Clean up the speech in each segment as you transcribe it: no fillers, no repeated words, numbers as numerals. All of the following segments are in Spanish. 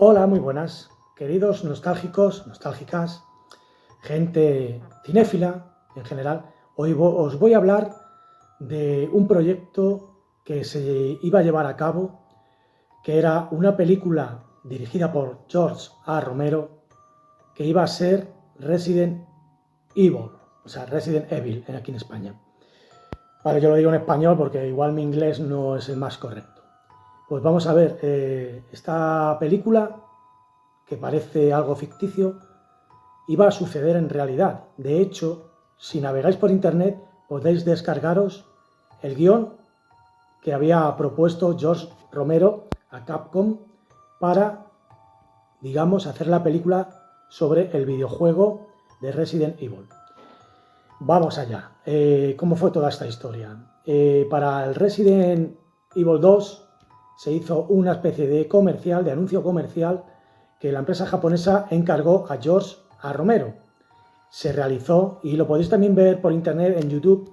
Hola, muy buenas, queridos nostálgicos, nostálgicas, gente cinéfila en general. Hoy os voy a hablar de un proyecto que se iba a llevar a cabo, que era una película dirigida por George A. Romero, que iba a ser Resident Evil, o sea, Resident Evil aquí en España. Vale, yo lo digo en español porque igual mi inglés no es el más correcto. Pues vamos a ver, esta película, que parece algo ficticio, iba a suceder en realidad. De hecho, si navegáis por internet, podéis descargaros el guión que había propuesto George Romero a Capcom para, digamos, hacer la película sobre el videojuego de Resident Evil. Vamos allá. ¿Cómo fue toda esta historia? Para el Resident Evil 2 se hizo una especie de comercial, de anuncio comercial, que la empresa japonesa encargó a George A. Romero. Se realizó y lo podéis también ver por internet en YouTube.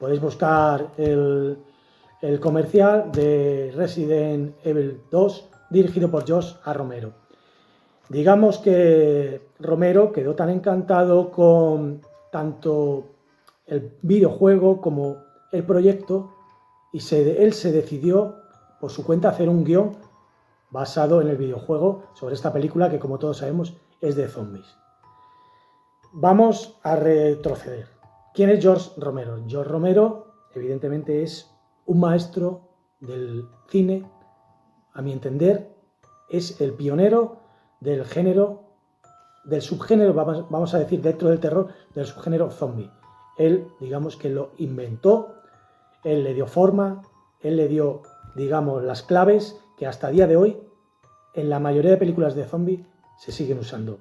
Podéis buscar el comercial de Resident Evil 2 dirigido por George A. Romero. Digamos que Romero quedó tan encantado con tanto el videojuego como el proyecto y él se decidió por su cuenta hacer un guión basado en el videojuego sobre esta película que, como todos sabemos, es de zombies. Vamos a retroceder. ¿Quién es George Romero? George Romero, evidentemente, es un maestro del cine. A mi entender, es el pionero del género, del subgénero, vamos a decir, dentro del terror, del subgénero zombie. Él, digamos que lo inventó, él le dio forma, él le dio, digamos, las claves que hasta el día de hoy, en la mayoría de películas de zombie, se siguen usando.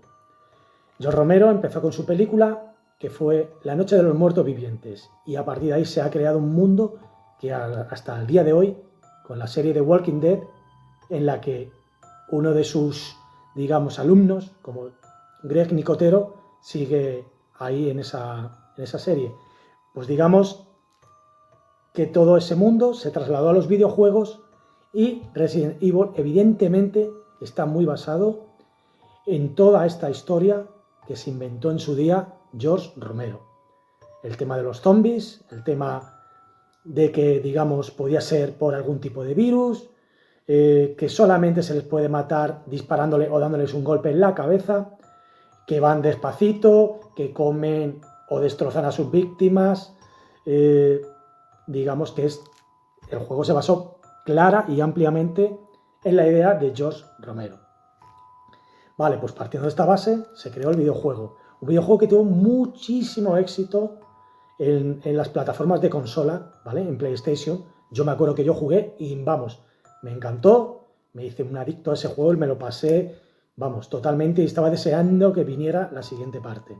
George Romero empezó con su película, que fue La Noche de los Muertos Vivientes, y a partir de ahí se ha creado un mundo que hasta el día de hoy, con la serie de Walking Dead, en la que uno de sus, digamos, alumnos, como Greg Nicotero, sigue ahí en esa serie. Pues digamos que todo ese mundo se trasladó a los videojuegos y Resident Evil evidentemente está muy basado en toda esta historia que se inventó en su día George Romero. El tema de los zombies, el tema de que, digamos, podía ser por algún tipo de virus, que solamente se les puede matar disparándole o dándoles un golpe en la cabeza, que van despacito, que comen o destrozan a sus víctimas. Digamos que el juego se basó clara y ampliamente en la idea de George Romero. Vale, pues partiendo de esta base se creó el videojuego. Un videojuego que tuvo muchísimo éxito en las plataformas de consola, ¿vale? En PlayStation. Yo me acuerdo que yo jugué y, vamos, me encantó, me hice un adicto a ese juego y me lo pasé, vamos, totalmente, y estaba deseando que viniera la siguiente parte.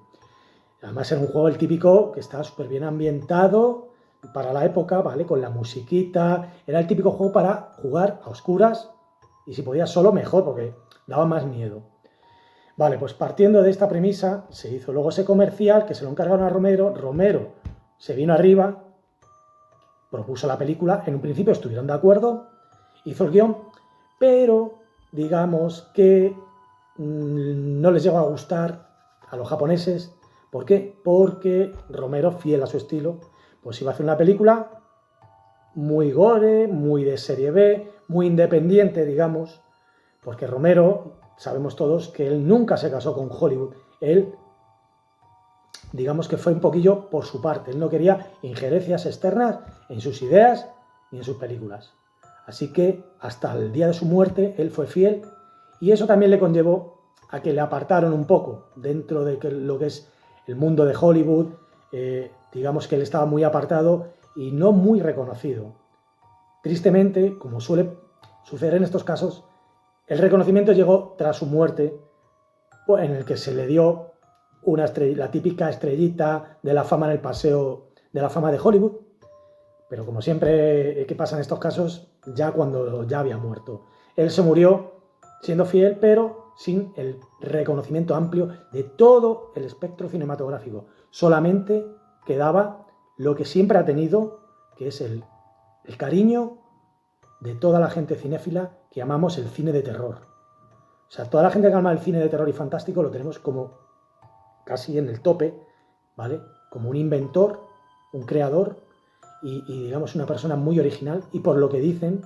Además era un juego el típico que estaba súper bien ambientado para la época, ¿vale? Con la musiquita, era el típico juego para jugar a oscuras y si podía solo mejor porque daba más miedo. Vale, pues partiendo de esta premisa se hizo luego ese comercial que se lo encargaron a Romero. Romero se vino arriba, propuso la película, en un principio estuvieron de acuerdo, hizo el guión, pero digamos que no les llegó a gustar a los japoneses. ¿Por qué? Porque Romero, fiel a su estilo, pues iba a hacer una película muy gore, muy de serie B, muy independiente, digamos, porque Romero, sabemos todos que él nunca se casó con Hollywood. Él, digamos que fue un poquillo por su parte. Él no quería injerencias externas en sus ideas ni en sus películas. Así que hasta el día de su muerte él fue fiel y eso también le conllevó a que le apartaron un poco dentro de lo que es el mundo de Hollywood. Digamos que él estaba muy apartado y no muy reconocido. Tristemente, como suele suceder en estos casos, el reconocimiento llegó tras su muerte, en el que se le dio la típica estrellita de la fama en el paseo de la fama de Hollywood, pero como siempre que pasa en estos casos, ya cuando ya había muerto. Él se murió siendo fiel, pero sin el reconocimiento amplio de todo el espectro cinematográfico. Solamente quedaba lo que siempre ha tenido, que es el cariño de toda la gente cinéfila que amamos el cine de terror. O sea, toda la gente que ama el cine de terror y fantástico lo tenemos como casi en el tope, ¿vale? Como un inventor, un creador y digamos una persona muy original, y por lo que dicen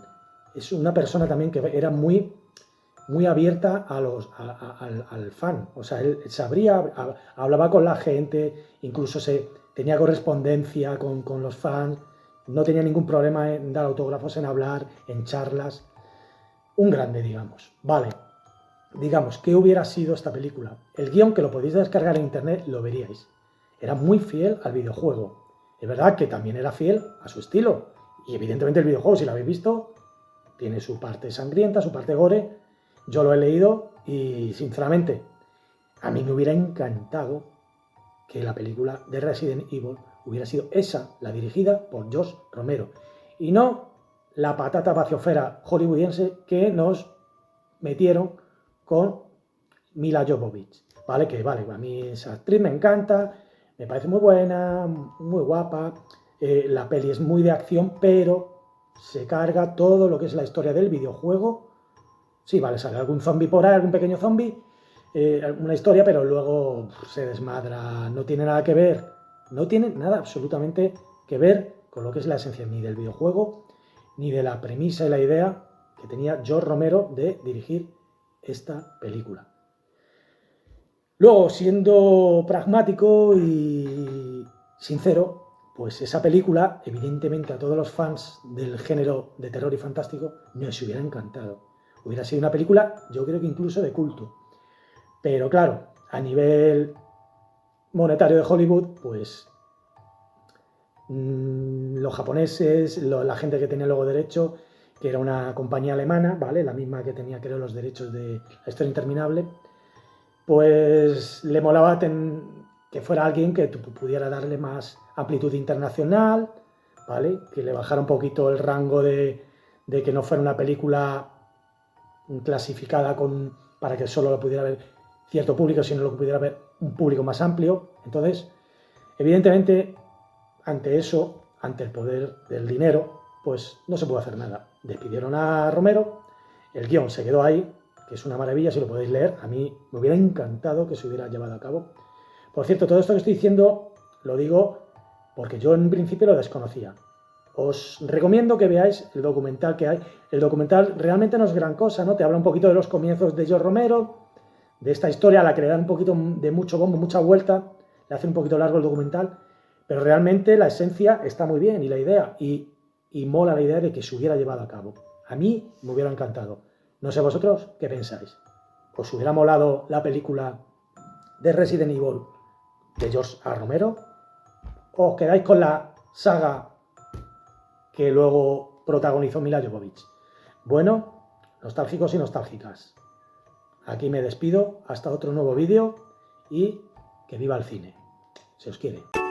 es una persona también que era muy abierta al fan. O sea, él sabría, hablaba con la gente, incluso tenía correspondencia con los fans, no tenía ningún problema en dar autógrafos, en hablar, en charlas. Un grande, digamos. Vale, digamos, ¿qué hubiera sido esta película? El guión, que lo podéis descargar en internet, lo veríais. Era muy fiel al videojuego. Es verdad que también era fiel a su estilo. Y evidentemente el videojuego, si lo habéis visto, tiene su parte sangrienta, su parte gore. Yo lo he leído y, sinceramente, a mí me hubiera encantado que la película de Resident Evil hubiera sido esa, la dirigida por George Romero. Y no la patata vaciofera hollywoodiense que nos metieron con Mila Jovovich. ¿Vale? Que vale, a mí esa actriz me encanta, me parece muy buena, muy guapa. La peli es muy de acción, pero se carga todo lo que es la historia del videojuego. Sí, vale, sale algún zombie por ahí, algún pequeño zombie, una historia, pero luego se desmadra, no tiene nada que ver, no tiene nada absolutamente que ver con lo que es la esencia ni del videojuego, ni de la premisa y la idea que tenía George Romero de dirigir esta película. Luego, siendo pragmático y sincero, pues esa película, evidentemente a todos los fans del género de terror y fantástico, nos hubiera encantado. Hubiera sido una película, yo creo que incluso de culto. Pero claro, a nivel monetario de Hollywood, pues los japoneses, la gente que tenía luego derecho, que era una compañía alemana, ¿vale? La misma que tenía, creo, los derechos de La historia interminable, pues le molaba que fuera alguien que pudiera darle más amplitud internacional, ¿vale? Que le bajara un poquito el rango de que no fuera una película clasificada para que solo lo pudiera ver cierto público, sino lo pudiera ver un público más amplio. Entonces, evidentemente, ante eso, ante el poder del dinero, pues no se puede hacer nada. Despidieron a Romero, el guión se quedó ahí, que es una maravilla, si lo podéis leer. A mí me hubiera encantado que se hubiera llevado a cabo. Por cierto, todo esto que estoy diciendo lo digo porque yo en principio lo desconocía. Os recomiendo que veáis el documental que hay. El documental realmente no es gran cosa, ¿no? Te habla un poquito de los comienzos de George Romero, de esta historia a la que le dan un poquito de mucho bombo, mucha vuelta, le hace un poquito largo el documental, pero realmente la esencia está muy bien y la idea, y mola la idea de que se hubiera llevado a cabo. A mí me hubiera encantado. No sé vosotros, ¿qué pensáis? ¿Os hubiera molado la película de Resident Evil de George A. Romero? ¿O os quedáis con la saga que luego protagonizó Mila Jovovich? Bueno, nostálgicos y nostálgicas. Aquí me despido, hasta otro nuevo vídeo y que viva el cine. Se os quiere.